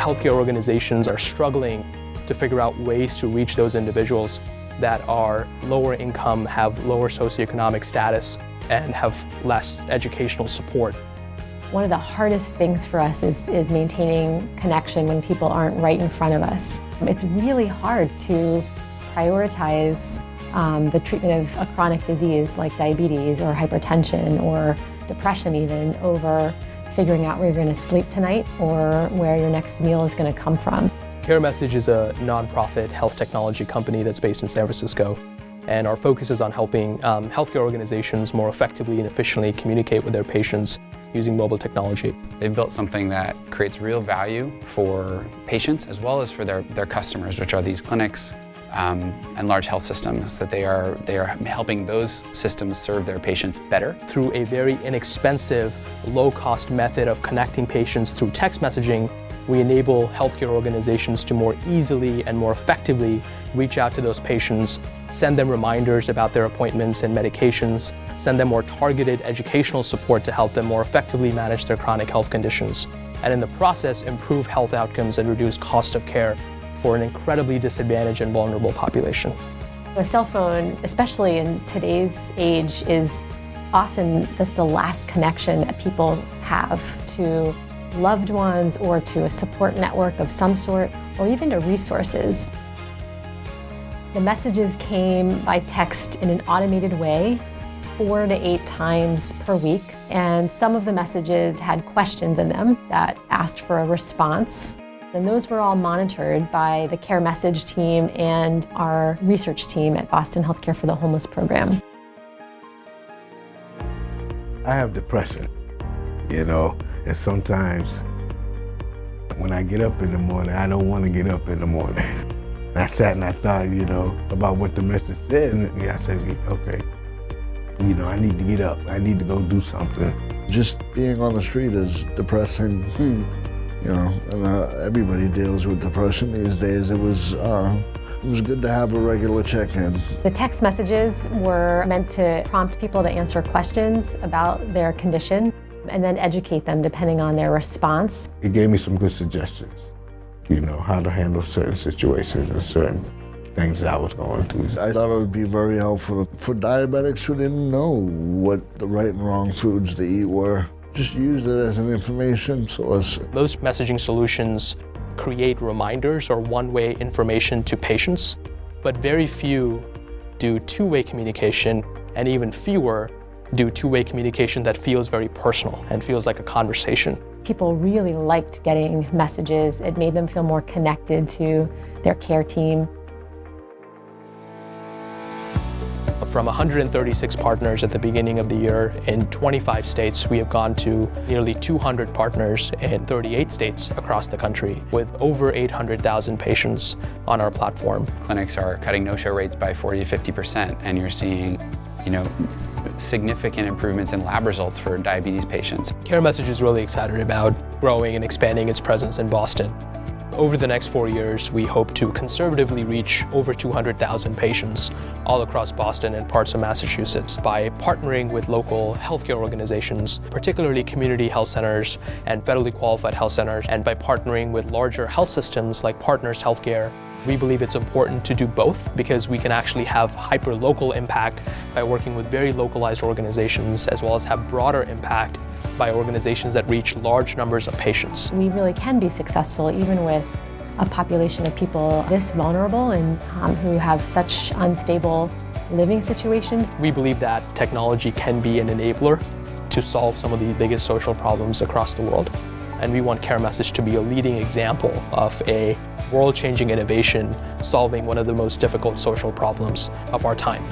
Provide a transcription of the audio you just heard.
healthcare organizations are struggling to figure out ways to reach those individuals that are lower income, have lower socioeconomic status, and have less educational support. One of the hardest things for us is maintaining connection when people aren't right in front of us. It's really hard to prioritize the treatment of a chronic disease like diabetes or hypertension or depression even over figuring out where you're going to sleep tonight or where your next meal is going to come from. CareMessage is a nonprofit health technology company that's based in San Francisco, and our focus is on helping healthcare organizations more effectively and efficiently communicate with their patients using mobile technology. They've built something that creates real value for patients as well as for their customers, which are these clinics and large health systems, that they are helping those systems serve their patients better. Through a very inexpensive, low-cost method of connecting patients through text messaging, we enable healthcare organizations to more easily and more effectively reach out to those patients, send them reminders about their appointments and medications, send them more targeted educational support to help them more effectively manage their chronic health conditions, and in the process improve health outcomes and reduce cost of care for an incredibly disadvantaged and vulnerable population. A cell phone, especially in today's age, is often just the last connection that people have to loved ones or to a support network of some sort, or even to resources. The messages came by text in an automated way 4 to 8 times per week, and some of the messages had questions in them that asked for a response. And those were all monitored by the CareMessage team and our research team at Boston Healthcare for the Homeless program. I have depression, and sometimes when I get up in the morning, I don't want to get up in the morning. And I sat and I thought, about what the message said, and I said, okay, I need to get up. I need to go do something. Just being on the street is depressing. And everybody deals with depression these days. It was good to have a regular check-in. The text messages were meant to prompt people to answer questions about their condition and then educate them depending on their response. It gave me some good suggestions, how to handle certain situations and certain things that I was going through. I thought it would be very helpful for diabetics who didn't know what the right and wrong foods to eat were. Just use it as an information source. Most messaging solutions create reminders or one-way information to patients, but very few do two-way communication, and even fewer do two-way communication that feels very personal and feels like a conversation. People really liked getting messages. It made them feel more connected to their care team. From 136 partners at the beginning of the year in 25 states, we have gone to nearly 200 partners in 38 states across the country with over 800,000 patients on our platform. Clinics are cutting no-show rates by 40 to 50%, and you're seeing, significant improvements in lab results for diabetes patients. CareMessage is really excited about growing and expanding its presence in Boston. Over the next 4 years, we hope to conservatively reach over 200,000 patients all across Boston and parts of Massachusetts by partnering with local healthcare organizations, particularly community health centers and federally qualified health centers, and by partnering with larger health systems like Partners Healthcare. We believe it's important to do both because we can actually have hyper-local impact by working with very localized organizations, as well as have broader impact by organizations that reach large numbers of patients. We really can be successful even with a population of people this vulnerable and who have such unstable living situations. We believe that technology can be an enabler to solve some of the biggest social problems across the world. And we want CareMessage to be a leading example of a world-changing innovation solving one of the most difficult social problems of our time.